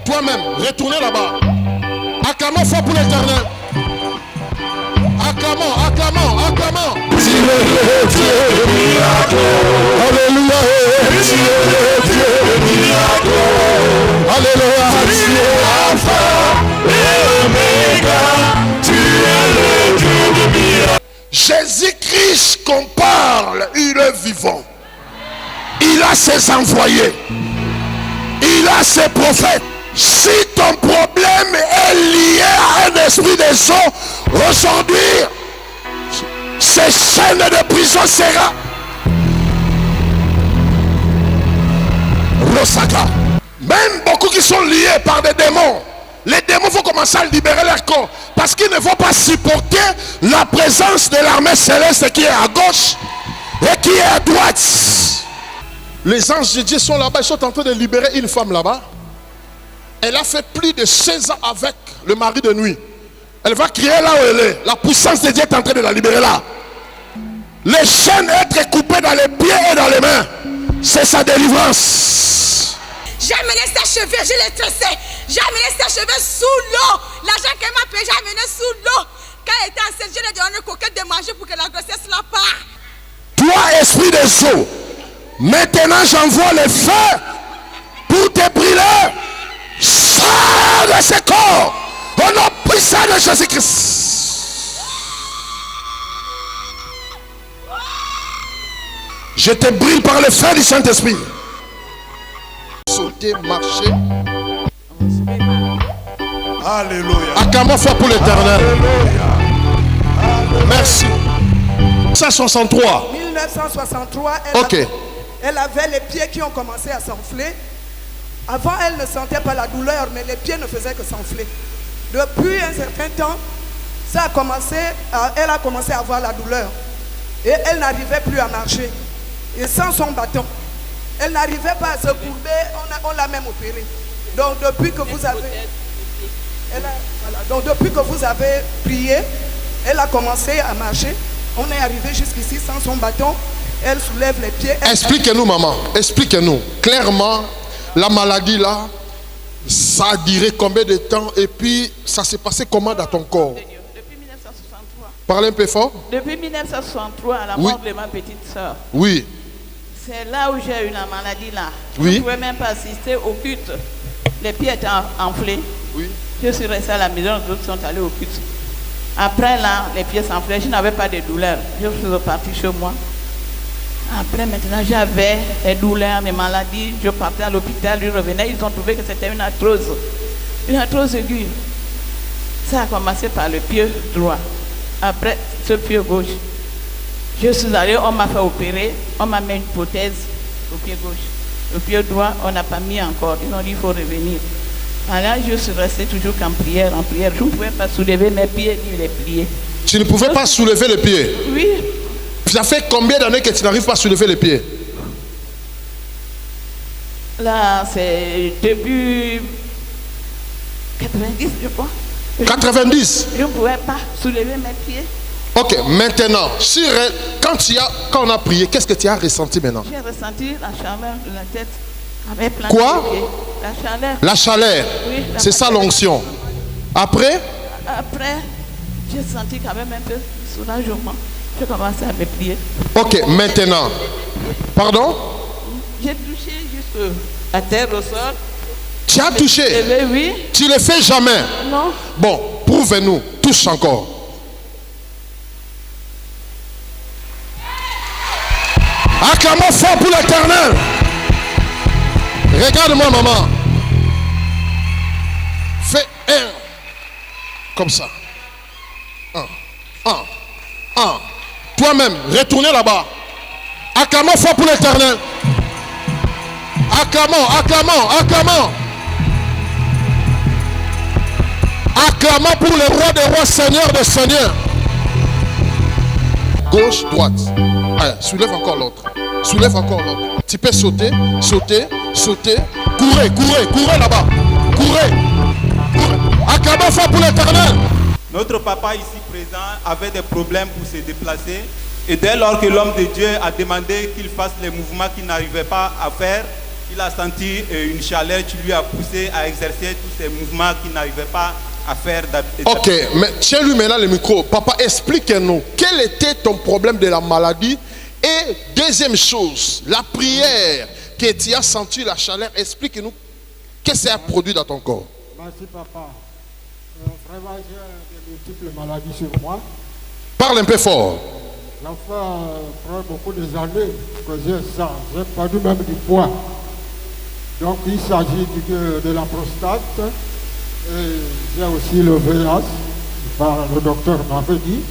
Toi-même, retournez là-bas. Acclamons fort pour l'Éternel. Acclamons, acclamons, acclamons. Alléluia. Alléluia. Alpha et Oméga, tu es le Dieu de miracles. Jésus-Christ qu'on parle, il est vivant. Il a ses envoyés. Il a ses prophètes. Si ton problème est lié à un esprit des eaux, aujourd'hui, ces chaînes de prison sera Rosaka. Même beaucoup qui sont liés par des démons. Les démons vont commencer à libérer leur corps parce qu'ils ne vont pas supporter la présence de l'armée céleste qui est à gauche et qui est à droite. Les anges de Dieu sont là-bas, ils sont en train de libérer une femme là-bas. Elle a fait plus de 16 ans avec le mari de nuit. Elle va crier là où elle est. La puissance de Dieu est en train de la libérer là. Les chaînes être coupées dans les pieds et dans les mains, c'est sa délivrance. J'ai amené ses cheveux, je l'ai tressé. J'ai amené ses cheveux sous l'eau. L'argent qu'elle m'a payé, j'ai amené sous l'eau. Quand elle était enceinte, je lui ai donné une coquette de manger pour que la grossesse la part. Toi, esprit des eaux, maintenant j'envoie le feu pour te brûler. Sors de ce corps au nom puissant de Jésus-Christ. Je te brûle par le feu du Saint-Esprit. Sauter, marcher. Alléluia. Acclamons fort pour l'Éternel. Merci. 1963. 1963, elle avait les pieds qui ont commencé à s'enfler. Avant, elle ne sentait pas la douleur, mais les pieds ne faisaient que s'enfler. Depuis un certain temps, elle a commencé à avoir la douleur. Et elle n'arrivait plus à marcher. Et sans son bâton, elle n'arrivait pas à se courber. On l'a même opérée. Donc depuis que vous avez prié, elle a commencé à marcher. On est arrivé jusqu'ici sans son bâton. Elle soulève les pieds. Expliquez-nous, maman. Expliquez-nous clairement. La maladie là, ça a duré combien de temps et puis ça s'est passé comment dans ton corps? Depuis 1963. Parlez un peu fort. Depuis 1963, à la mort de ma petite soeur. Oui. C'est là où j'ai eu la maladie là. Oui. Je ne pouvais même pas assister au culte. Les pieds étaient enflés. Oui. Je suis restée à la maison, les autres sont allés au culte. Après là, les pieds s'enflaient, je n'avais pas de douleur. Je suis repartie chez moi. Après, maintenant, j'avais des douleurs, des maladies. Je partais à l'hôpital, je revenais. Ils ont trouvé que c'était une arthrose aiguë. Ça a commencé par le pied droit. Après, ce pied gauche. Je suis allée, on m'a fait opérer. On m'a mis une prothèse au pied gauche. Le pied droit, on n'a pas mis encore. Ils ont dit qu'il faut revenir. Alors, je suis restée toujours qu'en prière, en prière. Je ne pouvais pas soulever mes pieds ni les plier. Tu ne pouvais pas soulever les pieds? Oui. Ça fait combien d'années que tu n'arrives pas à soulever les pieds? Là, c'est depuis 90, je crois. 90? Je ne pouvais pas soulever mes pieds. Ok, maintenant, quand on a prié, qu'est-ce que tu as ressenti maintenant? J'ai ressenti la chaleur de la tête. Avec plein Quoi? de pieds. La chaleur. La chaleur. Oui, c'est ça l'onction. Après, j'ai senti quand même un peu de soulagement. J'ai commencé à me plier. ok, maintenant. Pardon? J'ai touché jusqu'à terre au sol. Tu as touché? Oui. Tu ne le fais jamais? Non. Bon, prouve-nous. Touche encore. Acclamons fort pour l'Éternel. Regarde-moi, maman. Fais un. Comme ça. Un. Toi-même, retournez là-bas. Acclamons fort pour l'Éternel. Acclamons. Acclamons pour le roi des rois, Seigneur des seigneurs. Gauche, droite. Allez, soulève encore l'autre. Tu peux sauter. Courez là-bas. Courez. Acclamons fort pour l'Éternel. Notre papa ici présent avait des problèmes pour se déplacer. Et dès lors que l'homme de Dieu a demandé qu'il fasse les mouvements qu'il n'arrivait pas à faire, il a senti une chaleur qui lui a poussé à exercer tous ces mouvements qu'il n'arrivait pas à faire. Ok, mais tiens-lui maintenant le micro. Papa, explique-nous, quel était ton problème de la maladie? Et deuxième chose, la prière que tu as senti la chaleur, explique-nous qu'est-ce que ça a produit dans ton corps. Merci papa. Vraiment, j'ai de multiples maladies sur moi. Parle un peu fort. Ça fait beaucoup d'années que j'ai ça. J'ai perdu même du poids. Donc il s'agit de la prostate. Et j'ai aussi le VIH. Le docteur m'avait dit.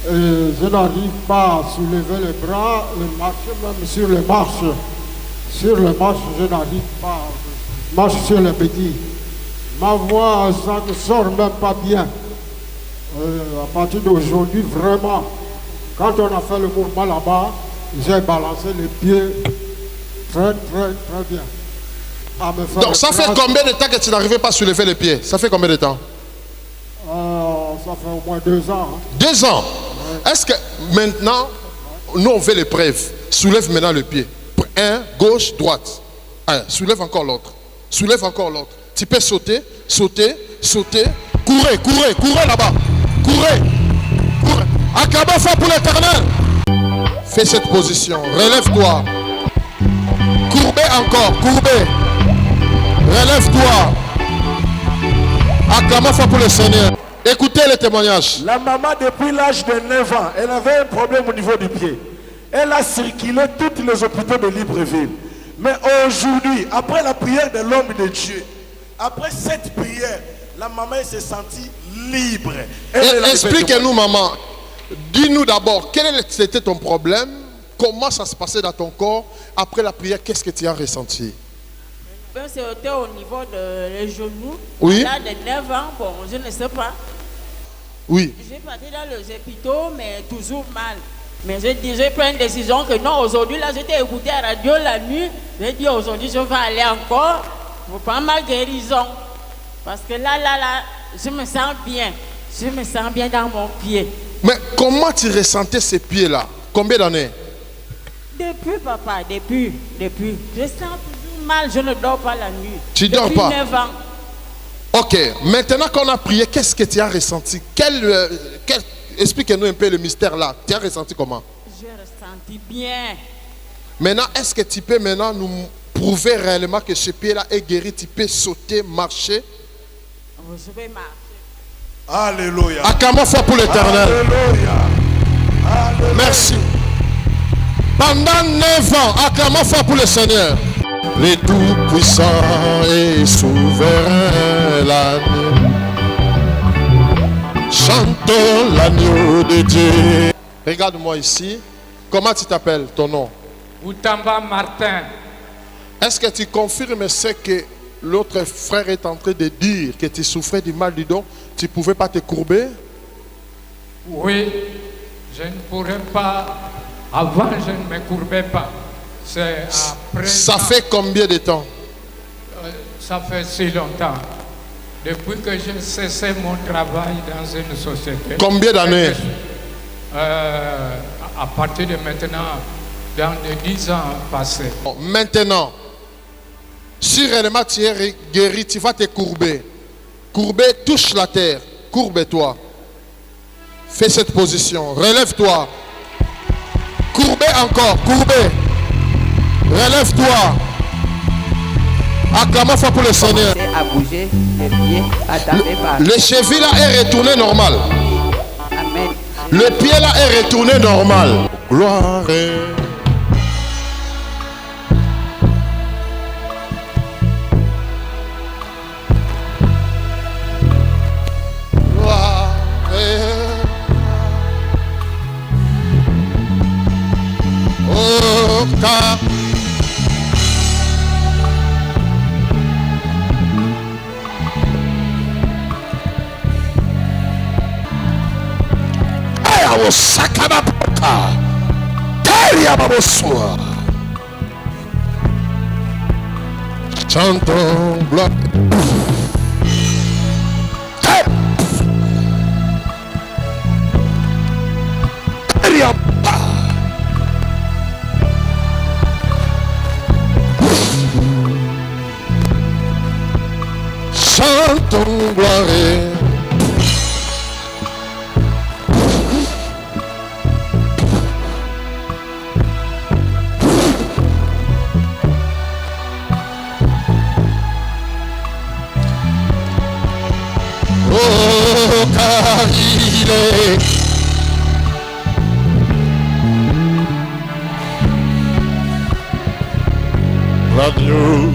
Et je n'arrive pas à soulever les bras et marcher même sur les marches. Sur les marches, je n'arrive pas. Je marche sur les béquilles. Ma voix, ça ne sort même pas bien. À partir d'aujourd'hui, vraiment, quand on a fait le mouvement là-bas, j'ai balancé les pieds très bien. Donc ça fait combien de temps que tu n'arrivais pas à soulever les pieds? Ça fait combien de temps? Ça fait au moins 2 ans. Hein. 2 ans? Ouais. Est-ce que maintenant, nous on fait l'épreuve, soulève maintenant le pied. Un, gauche, droite. Soulève encore l'autre. Soulève encore l'autre. Tu peux sauter, sauter, sauter. Courez là-bas. Courez. Akaba fa pour l'éternel. Fais cette position. Relève-toi. Courbez encore. Courbez. Relève-toi. Acclamons pour le Seigneur. Écoutez le témoignage. La maman, depuis l'âge de 9 ans, elle avait un problème au niveau du pied. Elle a circulé tous les hôpitaux de Libreville. Mais aujourd'hui, après la prière de l'homme de Dieu, après cette prière, la maman s'est sentie libre. Explique-nous, maman. Dis-nous d'abord, quel était ton problème? Comment ça se passait dans ton corps? Après la prière, qu'est-ce que tu as ressenti? C'était au niveau des genoux. Oui. Là, de 9 ans, bon, je ne sais pas. Oui. J'ai parti dans les hôpitaux, mais toujours mal. Mais j'ai pris une décision que non, aujourd'hui, là, j'étais écouté à la radio la nuit. J'ai dit aujourd'hui, je vais aller encore pour prendre ma guérison. Parce que là, je me sens bien. Je me sens bien dans mon pied. Mais comment tu ressentais ces pieds-là? Combien d'années? Depuis, papa, depuis. Je sens toujours mal, je ne dors pas la nuit. Tu ne dors pas? Depuis 9 ans. Ok, maintenant qu'on a prié, qu'est-ce que tu as ressenti? Explique-nous un peu le mystère là. Tu as ressenti comment? J'ai ressenti bien. Maintenant, est-ce que tu peux maintenant nous prouver réellement que ce pied-là est guéri? Tu peux sauter, marcher? Je vais marcher. Alléluia. Acclamons fort pour l'éternel. Alléluia. Merci. Pendant 9 ans, acclamons fort pour le Seigneur. Les tout-puissants et souverains, l'agneau. Chantons l'agneau de Dieu. Regarde-moi ici. Comment tu t'appelles, ton nom? Boutamba Martin. Est-ce que tu confirmes ce que l'autre frère est en train de dire, que tu souffrais du mal du dos, tu ne pouvais pas te courber? Oui, je ne pourrais pas. Avant, je ne me courbais pas. C'est après. Ça fait combien de temps? Ça fait si longtemps. Depuis que j'ai cessé mon travail dans une société. Combien d'années? À partir de maintenant, dans les 10 ans passés. Maintenant, si réellement tu es guéri, tu vas te courber. Courber, touche la terre. Courbe-toi. Fais cette position. Relève-toi. Courbez encore. Courbez. Relève-toi. Acclamons fort pour le Seigneur. À bouger les pieds, à taper par. Le cheville là est retourné normal. Amen. Le pied là est retourné normal. Gloire. Gloire. Oh, car Sakanapoka. Teria Babosua. Chantons bloc. Teria. Chantons gloire. Oh, car il est l'agneau.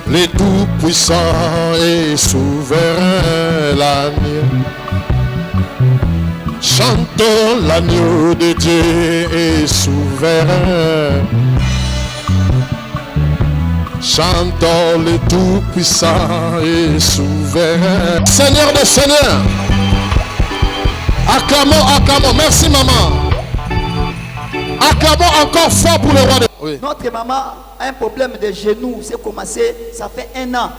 Les tout-puissants et souverains, l'agneau. Chantons l'agneau de Dieu et souverain. Chantons le tout-puissant et souverain. Seigneur des seigneurs. Acclamons, acclamons. Merci maman. Acclamons encore fort pour le roi de... Oui. Notre maman a un problème de genoux. C'est commencé, ça fait 1 an.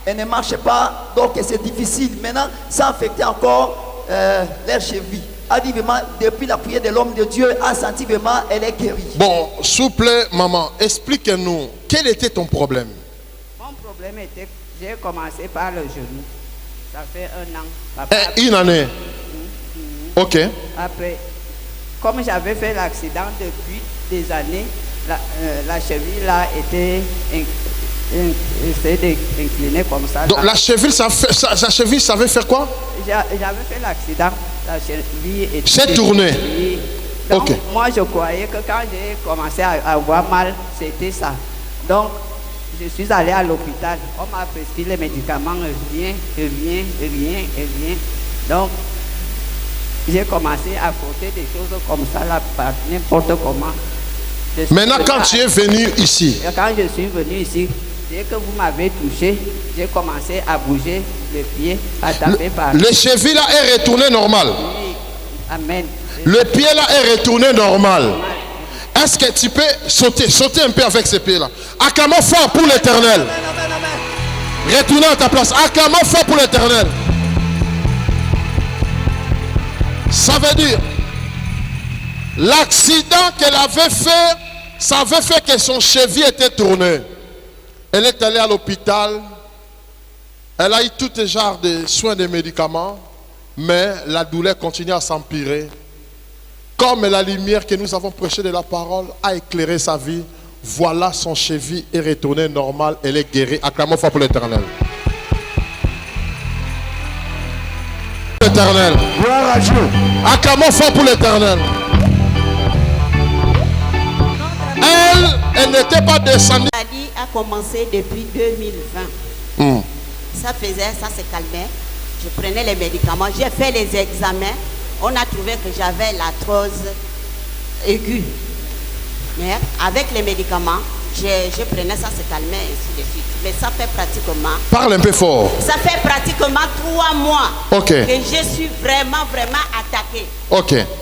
Elle ne marche pas, donc c'est difficile. Maintenant, ça a affecté encore leur cheville. A dit vraiment, depuis la prière de l'homme de Dieu, a senti vraiment, elle est guérie. Bon, s'il vous plaît, maman, explique-nous, quel était ton problème? Mon problème était, j'ai commencé par le genou. Ça fait 1 an. Papa, 1 année. Ok. Après, comme j'avais fait l'accident depuis des années, la cheville là était inclinée comme ça. Donc la cheville, sa cheville savait faire quoi? J'avais fait l'accident, la cheville était... C'est tourné. Donc, ok. Moi je croyais que quand j'ai commencé à avoir mal, c'était ça. Donc je suis allé à l'hôpital. On m'a prescrit les médicaments, rien. Donc j'ai commencé à porter des choses comme ça, là, par n'importe comment. Maintenant, quand tu es venu ici, quand je suis venu ici, dès que vous m'avez touché, j'ai commencé à bouger le pied, à taper par... Le cheville là est retourné normal. Oui. Amen. Le pied là est retourné normal. Est-ce que tu peux sauter un peu avec ce pied là? Acclamons fort pour l'Éternel. Retournez à ta place. Acclamons fort pour l'Éternel. Ça veut dire, l'accident qu'elle avait fait, ça avait fait que son cheville était tourné. Elle est allée à l'hôpital. Elle a eu tout genre de soins, de médicaments. Mais la douleur continue à s'empirer. Comme la lumière que nous avons prêchée de la parole a éclairé sa vie, voilà, son cheville est retournée normal. Elle est guérie. Acclamons fort pour l'Éternel. L'Éternel. Gloire à Dieu. Acclamons fort pour l'Éternel. Elle n'était pas descendue. La maladie a commencé depuis 2020. Ça se calmait. Je prenais les médicaments. J'ai fait les examens. On a trouvé que j'avais l'arthrose aiguë. Mais avec les médicaments, je prenais ça, se calmait et ainsi de suite. Mais ça fait pratiquement... Parle un peu fort. Ça fait pratiquement 3 mois que je suis vraiment attaquée.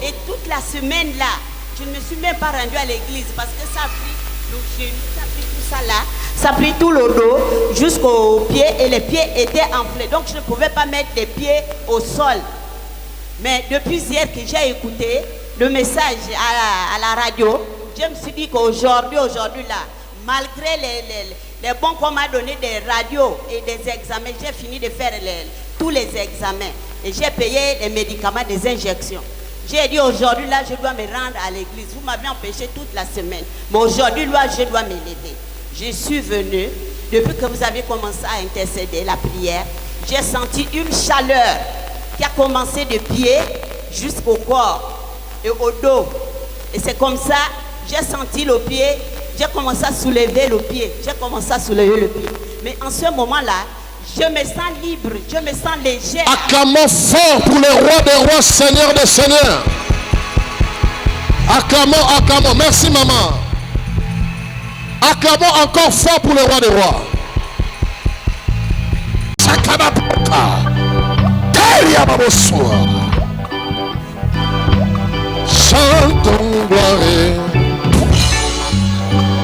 Et toute la semaine là, je ne me suis même pas rendue à l'église parce que ça a pris le genou, ça a pris tout ça là, ça a pris tout le dos jusqu'aux pieds et les pieds étaient enflés. Donc je ne pouvais pas mettre les pieds au sol. Mais depuis hier que j'ai écouté le message à la radio, je me suis dit qu'aujourd'hui là, malgré les bons qu'on m'a donné des radios et des examens, j'ai fini de faire tous les examens. Et j'ai payé les médicaments, des injections. J'ai dit aujourd'hui là, je dois me rendre à l'église. Vous m'avez empêché toute la semaine. Mais aujourd'hui là, je dois me lever. Je suis venue, depuis que vous avez commencé à intercéder la prière, j'ai senti une chaleur qui a commencé de pied jusqu'au corps et au dos. Et c'est comme ça, j'ai senti le pied, j'ai commencé à soulever le pied. Mais en ce moment-là, je me sens libre, je me sens légère. Acclamons fort pour le roi des rois, Seigneur des seigneurs. Acclamons. Merci maman. Acclamons encore fort pour le roi des rois. Chantons gloire.